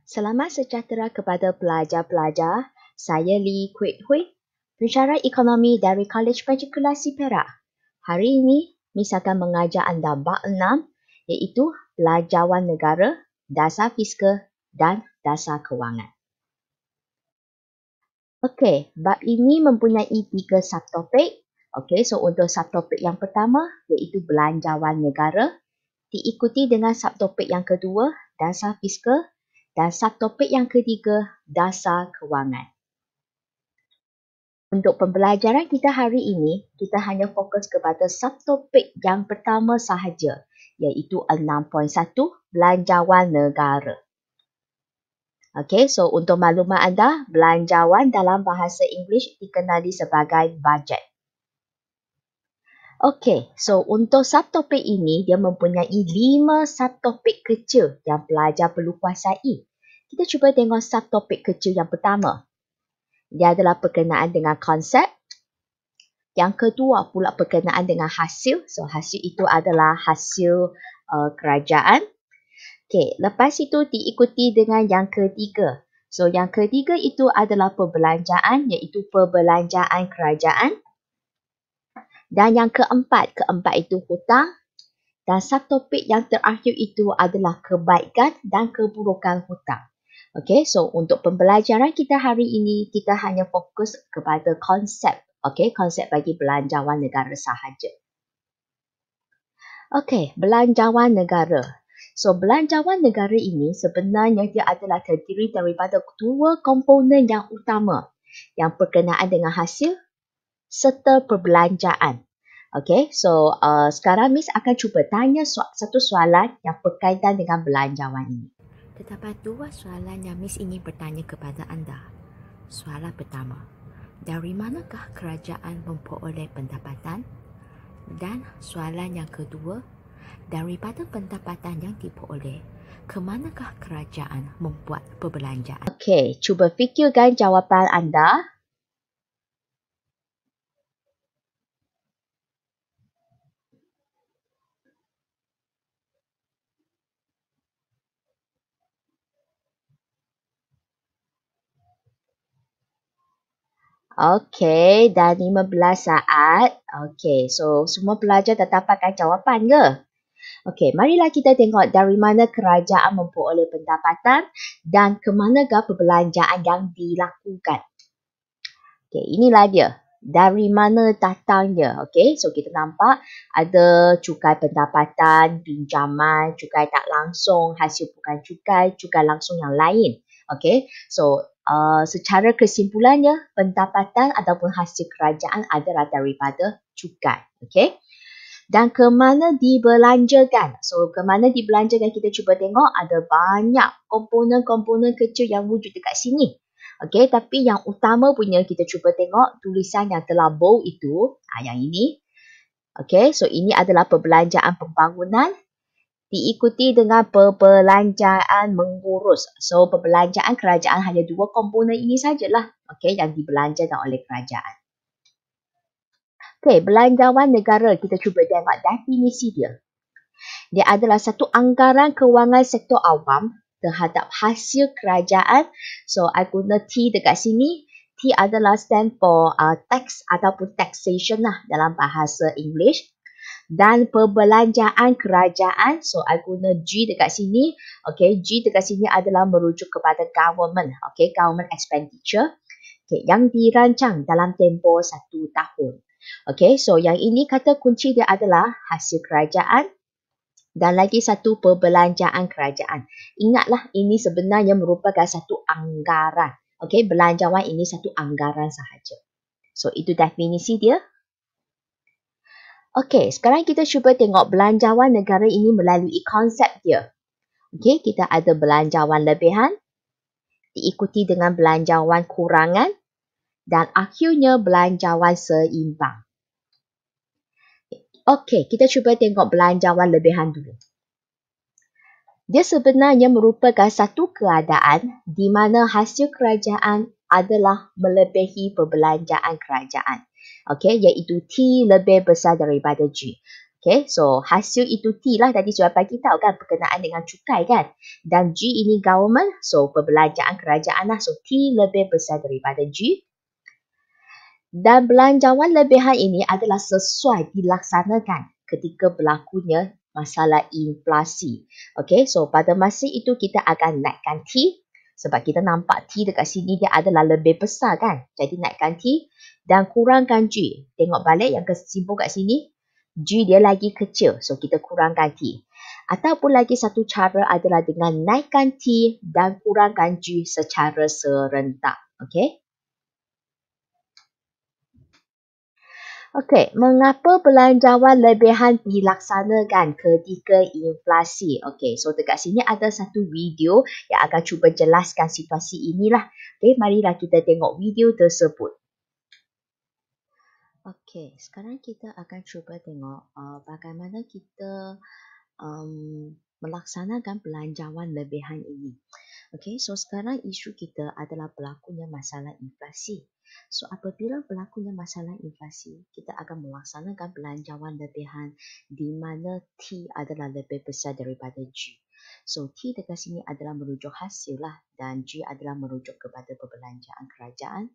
Selamat sejahtera kepada pelajar-pelajar. Saya Lee Kuek Hui, pensyarah ekonomi dari Kolej Matrikulasi Perak. Hari ini, Miss akan mengajar anda bab 6 iaitu Belanjawan Negara, Dasar Fiskal dan Dasar Kewangan. Okey, bab ini mempunyai 3 subtopik. Okey, so untuk subtopik yang pertama iaitu Belanjawan Negara, diikuti dengan subtopik yang kedua, Dasar Fiskal, dan subtopik yang ketiga, Dasar Kewangan. Untuk pembelajaran kita hari ini, kita hanya fokus kepada subtopik yang pertama sahaja, iaitu 6.1, Belanjawan Negara. Okey, so untuk maklumat anda, belanjawan dalam bahasa Inggeris dikenali sebagai bajet. Okey, so untuk subtopik ini, dia mempunyai 5 subtopik kecil yang pelajar perlu kuasai. Kita cuba tengok subtopik kecil yang pertama. Dia adalah berkenaan dengan konsep. Yang kedua pula berkenaan dengan hasil. So, hasil itu adalah hasil kerajaan. Okey, lepas itu diikuti dengan yang ketiga. So, yang ketiga itu adalah perbelanjaan, iaitu perbelanjaan kerajaan. Dan yang keempat itu hutang. Dan subtopik yang terakhir itu adalah kebaikan dan keburukan hutang. Okey, so untuk pembelajaran kita hari ini, kita hanya fokus kepada konsep. Okey, konsep bagi belanjawan negara sahaja. Okey, belanjawan negara. So, belanjawan negara ini sebenarnya dia adalah terdiri daripada 2 komponen yang utama yang berkenaan dengan hasil serta perbelanjaan. Okey, so sekarang Miss akan cuba tanya satu soalan yang berkaitan dengan belanjawan ini. Terdapat 2 soalan yang Miss ingin bertanya kepada anda. Soalan pertama, dari manakah kerajaan memperoleh pendapatan? Dan soalan yang kedua, daripada pendapatan yang diperoleh, ke manakah kerajaan membuat perbelanjaan? Okey, cuba fikirkan jawapan anda. Okey, dah 15 saat. Okey, so semua pelajar dah dapatkan jawapan ke? Okey, marilah kita tengok dari mana kerajaan memperoleh pendapatan dan ke manakah perbelanjaan yang dilakukan. Okey, inilah dia. Dari mana datangnya? Okey, so kita nampak ada cukai pendapatan, pinjaman, cukai tak langsung, hasil bukan cukai langsung yang lain. Okey, so secara kesimpulannya, pendapatan ataupun hasil kerajaan adalah daripada cukai. Okey. Dan ke mana dibelanjakan? So, ke mana dibelanjakan kita cuba tengok ada banyak komponen-komponen kecil yang wujud dekat sini. Okey, tapi yang utama punya kita cuba tengok tulisan yang telah bold itu, yang ini. Okey, so ini adalah perbelanjaan pembangunan diikuti dengan perbelanjaan mengurus. So, perbelanjaan kerajaan hanya 2 komponen ini sajalah, okey, yang dibelanjakan oleh kerajaan. Okey, belanjawan negara, kita cuba tengok definisi dia. Dia adalah satu anggaran kewangan sektor awam terhadap hasil kerajaan. So, I guna T dekat sini. T adalah stand for tax ataupun taxation lah dalam bahasa English. Dan perbelanjaan kerajaan. So, I guna G dekat sini. Okay, G dekat sini adalah merujuk kepada government. Okay, government expenditure. Okay, yang dirancang dalam tempoh 1 tahun. Okay, so yang ini kata kunci dia adalah hasil kerajaan. Dan lagi satu perbelanjaan kerajaan. Ingatlah ini sebenarnya merupakan satu anggaran. Okey, belanjawan ini satu anggaran sahaja. So itu definisi dia. Okey, sekarang kita cuba tengok belanjawan negara ini melalui konsep dia. Okey, kita ada belanjawan lebihan, diikuti dengan belanjawan kurangan dan akhirnya belanjawan seimbang. Okey, kita cuba tengok belanjawan lebihan dulu. Dia sebenarnya merupakan satu keadaan di mana hasil kerajaan adalah melebihi perbelanjaan kerajaan. Okey, iaitu T lebih besar daripada G. Okay, so hasil itu T lah tadi sudah bagi tahu kan berkenaan dengan cukai kan. Dan G ini government, so perbelanjaan kerajaan lah. So T lebih besar daripada G. Dan belanjawan lebihan ini adalah sesuai dilaksanakan ketika berlakunya masalah inflasi. Okay, so pada masa itu kita akan naikkan T. Sebab kita nampak T dekat sini dia adalah lebih besar kan. Jadi naikkan T dan kurangkan G. Tengok balik yang kesimpul kat sini. G dia lagi kecil. So kita kurangkan T. Ataupun lagi satu cara adalah dengan naikkan T dan kurangkan G secara serentak. Okay. Okey, mengapa belanjawan lebihan dilaksanakan ketika inflasi? Okey, so dekat sini ada satu video yang akan cuba jelaskan situasi inilah. Okey, marilah kita tengok video tersebut. Okey, sekarang kita akan cuba tengok bagaimana kita melaksanakan belanjawan lebihan ini. Okey, so sekarang isu kita adalah berlakunya masalah inflasi. So apabila berlakunya masalah inflasi, kita akan melaksanakan belanjawan lebihan di mana T adalah lebih besar daripada G. So T dekat sini adalah merujuk hasil lah dan G adalah merujuk kepada perbelanjaan kerajaan.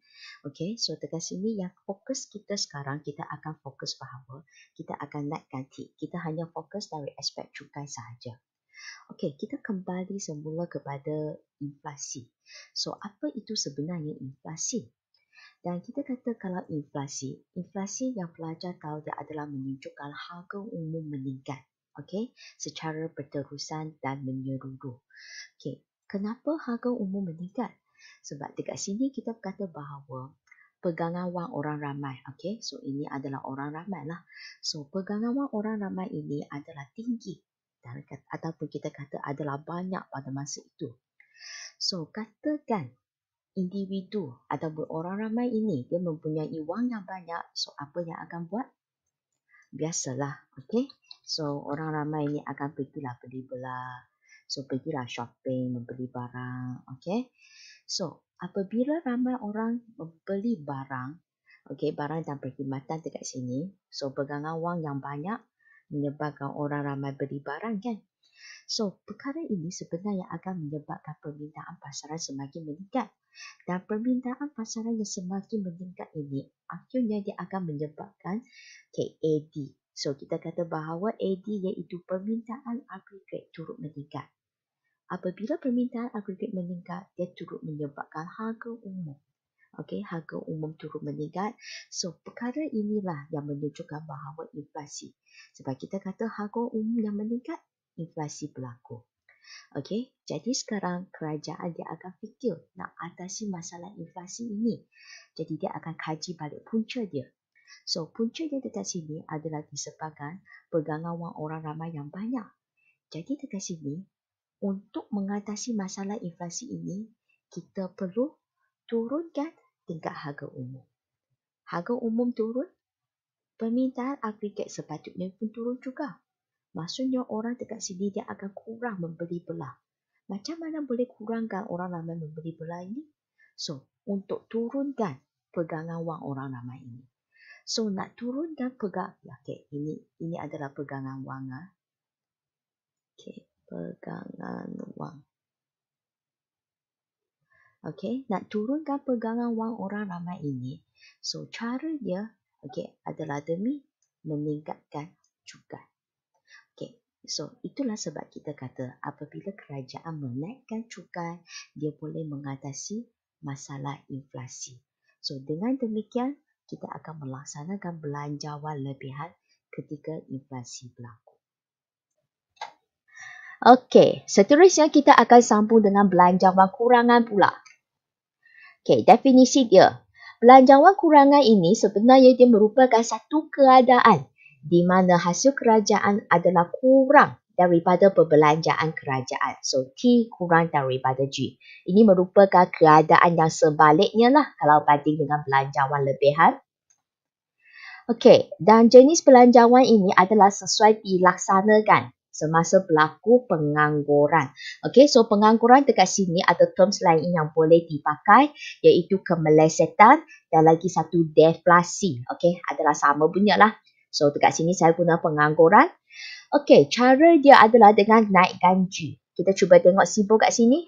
Okey, so dekat sini yang fokus kita sekarang, kita akan fokus bahawa kita akan naikkan T. Kita hanya fokus dari aspek cukai sahaja. Okey, kita kembali semula kepada inflasi. So apa itu sebenarnya inflasi? Dan kita kata kalau inflasi yang pelajar tahu dia adalah menunjukkan harga umum meningkat. Okey, secara berterusan dan menyeluruh. Okey, kenapa harga umum meningkat? Sebab dekat sini kita kata bahawa pegangan wang orang ramai. Okey, so ini adalah orang ramai lah. So pegangan wang orang ramai ini adalah tinggi. Ataupun kita kata adalah banyak pada masa itu. So katakan individu ataupun orang ramai ini dia mempunyai wang yang banyak, so apa yang akan buat? Biasalah, okey. So orang ramai ini akan pergilah beli-belah. So pergilah shopping, membeli barang, okey. So apabila ramai orang membeli barang, okey, barang dan perkhidmatan dekat sini, so pegangan wang yang banyak menyebabkan orang ramai beli barang kan. So perkara ini sebenarnya akan menyebabkan permintaan pasaran semakin meningkat. Dan permintaan pasaran yang semakin meningkat ini akhirnya dia akan menyebabkan AD. So kita kata bahawa AD iaitu permintaan agregat turut meningkat. Apabila permintaan agregat meningkat, dia turut menyebabkan harga umum. Okey, harga umum turut meningkat. So perkara inilah yang menunjukkan bahawa inflasi. Sebab kita kata harga umum yang meningkat, inflasi berlaku. Okey, jadi sekarang kerajaan dia akan fikir nak atasi masalah inflasi ini. Jadi dia akan kaji balik punca dia. So punca dia dekat sini adalah disebabkan pegangan wang orang ramai yang banyak. Jadi dekat sini, untuk mengatasi masalah inflasi ini, kita perlu turunkan tingkat harga umum. Harga umum turun, permintaan agregat sepatutnya pun turun juga. Maksudnya orang dekat sini dia akan kurang membeli belah. Macam mana boleh kurangkan orang ramai membeli belah ini? So, untuk turunkan pegangan wang orang ramai ini. So, nak turunkan okay, ini adalah pegangan wang. Okay, pegangan wang. Okay, nak turunkan pegangan wang orang ramai ini. So, cara dia adalah demi meningkatkan cukai. Okay. So, itulah sebab kita kata apabila kerajaan menaikkan cukai, dia boleh mengatasi masalah inflasi. So, dengan demikian, kita akan melaksanakan belanjawan lebihan ketika inflasi berlaku. Okey, seterusnya kita akan sambung dengan belanjawan kurangan pula. Okey, definisi dia. Belanjawan kurangan ini sebenarnya dia merupakan satu keadaan di mana hasil kerajaan adalah kurang daripada perbelanjaan kerajaan. So, T kurang daripada G. Ini merupakan keadaan yang sebaliknya lah kalau banding dengan belanjawan lebihan. Okey, dan jenis belanjawan ini adalah sesuai dilaksanakan semasa berlaku pengangguran. Okey, so pengangguran dekat sini ada terms lain yang boleh dipakai iaitu kemelesetan dan lagi satu deflasi. Okey, adalah sama punya lah. So dekat sini saya guna pengangguran. Okey, cara dia adalah dengan naikkan G. Kita cuba tengok simbol kat sini.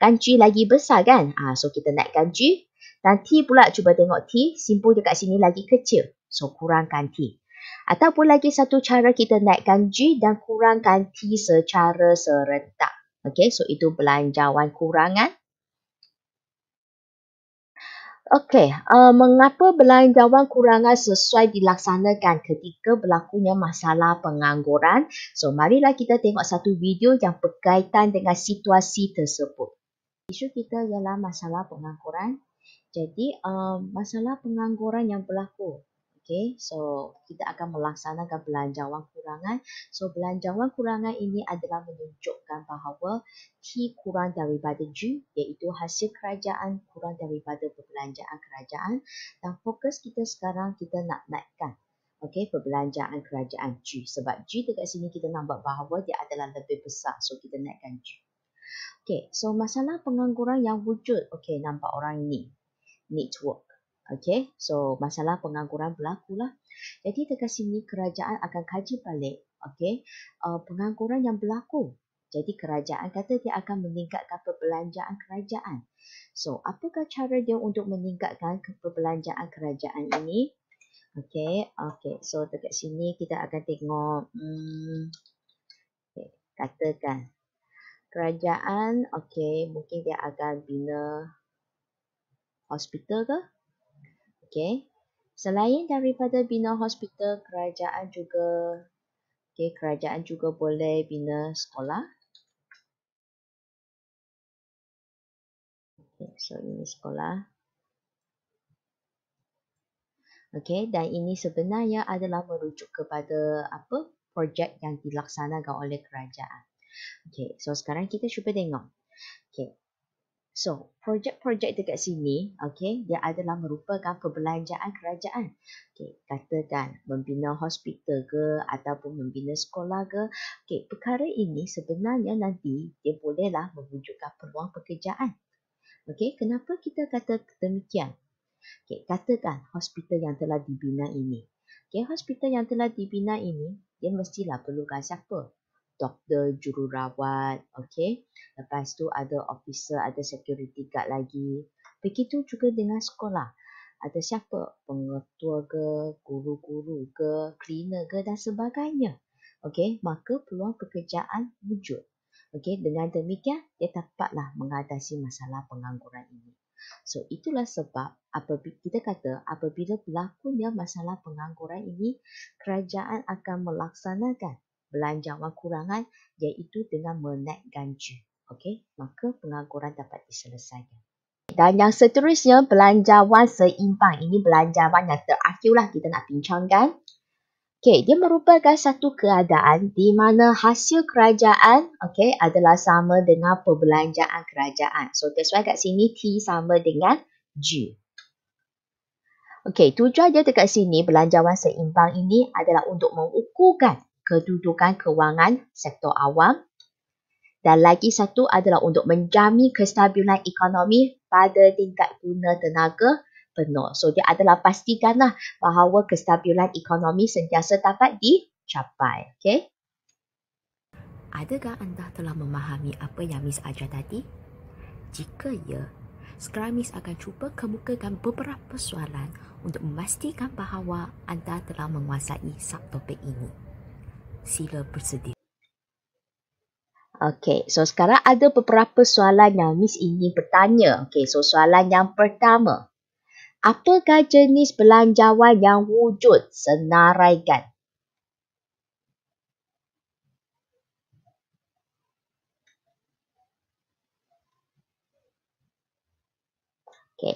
Kan G lagi besar kan? So kita naikkan G. Dan T pula cuba tengok T. Simbol dia kat sini lagi kecil. So kurangkan T. Ataupun lagi satu cara kita naikkan G dan kurangkan T secara serentak. Okey, so itu belanjawan kurangan. Okey, mengapa belanjawan kurangan sesuai dilaksanakan ketika berlakunya masalah pengangguran? So, marilah kita tengok satu video yang berkaitan dengan situasi tersebut. Isu kita ialah masalah pengangguran. Jadi, masalah pengangguran yang berlaku. Okey, so kita akan melaksanakan belanjawan kurangan. So, belanjawan kurangan ini adalah menunjukkan bahawa T kurang daripada G, iaitu hasil kerajaan kurang daripada perbelanjaan kerajaan. Dan fokus kita sekarang kita nak naikkan perbelanjaan kerajaan G. Sebab G dekat sini kita nampak bahawa dia adalah lebih besar. So, kita naikkan G. Okey, so masalah pengangguran yang wujud. Okey, nampak orang ini. Need work. Okey, so masalah pengangguran berlakulah. Jadi dekat sini kerajaan akan kaji balik pengangguran yang berlaku. Jadi kerajaan kata dia akan meningkatkan perbelanjaan kerajaan. So, apakah cara dia untuk meningkatkan perbelanjaan kerajaan ini? Okey, so dekat sini kita akan tengok katakan kerajaan mungkin dia akan bina hospital ke? Okey. Selain daripada bina hospital, kerajaan juga boleh bina sekolah. Okay, so ini sekolah. Okey, dan ini sebenarnya adalah merujuk kepada projek yang dilaksanakan oleh kerajaan. Okey, so sekarang kita cuba tengok. Okey. So, projek-projek dekat sini, dia adalah merupakan perbelanjaan kerajaan. Katakan membina hospital ke ataupun membina sekolah ke. Perkara ini sebenarnya nanti dia bolehlah mewujudkan peluang pekerjaan. Kenapa kita kata demikian? Katakan hospital yang telah dibina ini. Hospital yang telah dibina ini, dia mestilah perlukan siapa? Doktor, jururawat, Lepas tu ada officer, ada security guard lagi. Begitu juga dengan sekolah. Ada siapa? Pengetua ke, guru-guru ke, cleaner ke dan sebagainya. Maka peluang pekerjaan wujud. Dengan demikian, dia dapatlah mengatasi masalah pengangguran ini. So, itulah sebab apabila berlakunya masalah pengangguran ini, kerajaan akan melaksanakan belanjawan kurangan iaitu dengan menaikkan G. Maka pengangguran dapat diselesaikan. Dan yang seterusnya, belanjawan seimbang. Ini belanjawan yang terakhirlah kita nak bincangkan. Dia merupakan satu keadaan di mana hasil kerajaan adalah sama dengan perbelanjaan kerajaan. So that's why kat sini T sama dengan G. Tujuan dia dekat sini belanjawan seimbang ini adalah untuk mengukurkan kedudukan kewangan sektor awam. Dan lagi satu adalah untuk menjamin kestabilan ekonomi pada tingkat guna tenaga penuh. So, dia adalah pastikanlah bahawa kestabilan ekonomi sentiasa dapat dicapai. Adakah anda telah memahami apa yang Miss ajar tadi? Jika ya, sekarang Miss akan cuba kemukakan beberapa soalan untuk memastikan bahawa anda telah menguasai subtopik ini. Sila bersedia. So sekarang ada beberapa soalan yang Miss ingin bertanya. So soalan yang pertama. Apakah jenis belanjawan yang wujud senaraikan?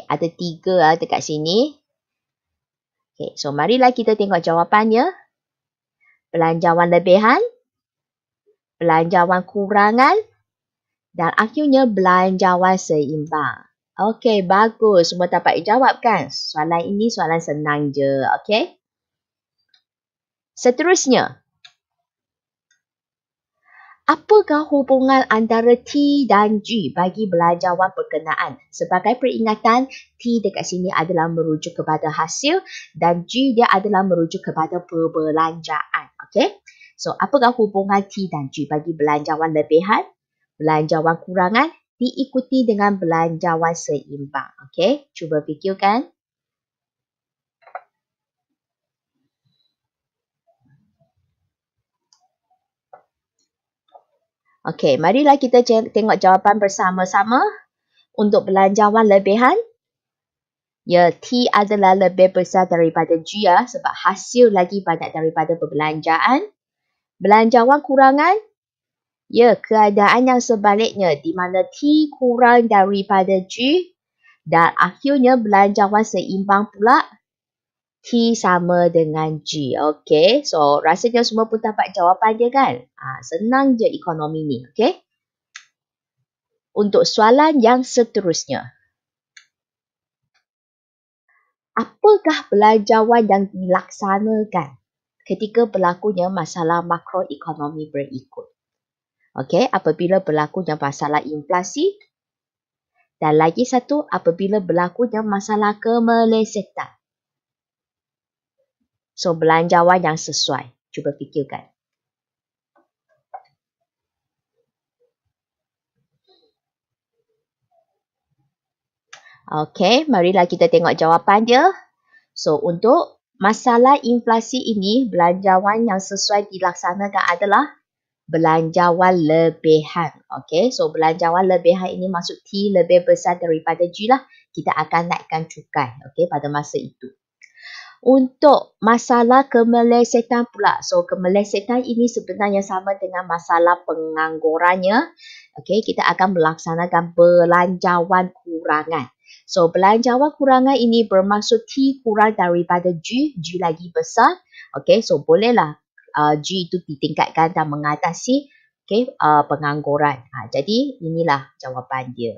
Ada 3 dekat sini. So marilah kita tengok jawapannya. Belanjawan lebihan, belanjawan kurangan dan akhirnya belanjawan seimbang. Bagus. Semua dapat dijawab kan? Soalan ini soalan senang je. Seterusnya. Apakah hubungan antara T dan G bagi belanjawan berkenaan? Sebagai peringatan, T dekat sini adalah merujuk kepada hasil dan G dia adalah merujuk kepada perbelanjaan. Okay? So, apakah hubungan T dan G bagi belanjawan lebihan, belanjawan kurangan diikuti dengan belanjawan seimbang? Okay? Cuba fikirkan. Okey, marilah kita tengok jawapan bersama-sama. Untuk belanjawan lebihan, ya, T adalah lebih besar daripada G ya, sebab hasil lagi banyak daripada perbelanjaan. Belanjawan kurangan, ya, keadaan yang sebaliknya di mana T kurang daripada G dan akhirnya belanjawan seimbang pula, T sama dengan G. Okey, so rasanya semua pun dapat jawapan dia kan? Senang je ekonomi ni, okey? Untuk soalan yang seterusnya. Apakah belanjawan yang dilaksanakan ketika berlakunya masalah makroekonomi berikut? Okey, apabila berlakunya masalah inflasi dan lagi satu apabila berlakunya masalah kemelesetan. So, belanjawan yang sesuai. Cuba fikirkan. Okey, marilah kita tengok jawapan dia. So, untuk masalah inflasi ini, belanjawan yang sesuai dilaksanakan adalah belanjawan lebihan. Okey, so belanjawan lebihan ini maksud T lebih besar daripada G lah. Kita akan naikkan cukai, okey, pada masa itu. Untuk masalah kemelesetan pula. So, kemelesetan ini sebenarnya sama dengan masalah penganggurannya. Okey, kita akan melaksanakan belanjawan kurangan. So, belanjawan kurangan ini bermaksud T kurang daripada G, G lagi besar. Okey, so bolehlah G itu ditingkatkan dan mengatasi pengangguran. Jadi, inilah jawapan dia.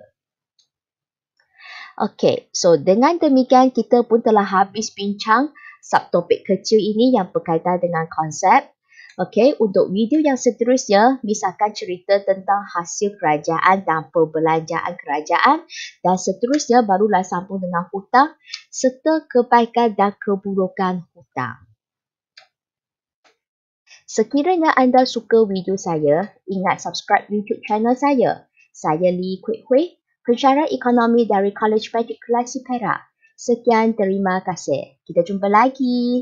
Okey, so dengan demikian kita pun telah habis bincang subtopik kecil ini yang berkaitan dengan konsep. Okey, untuk video yang seterusnya, Miss akan cerita tentang hasil kerajaan dan perbelanjaan kerajaan dan seterusnya barulah sambung dengan hutang serta kebaikan dan keburukan hutang. Sekiranya anda suka video saya, ingat subscribe YouTube channel saya. Saya Lee Kwek Hui, pensyarah ekonomi dari College Matrikulasi Perak. Sekian, terima kasih. Kita jumpa lagi.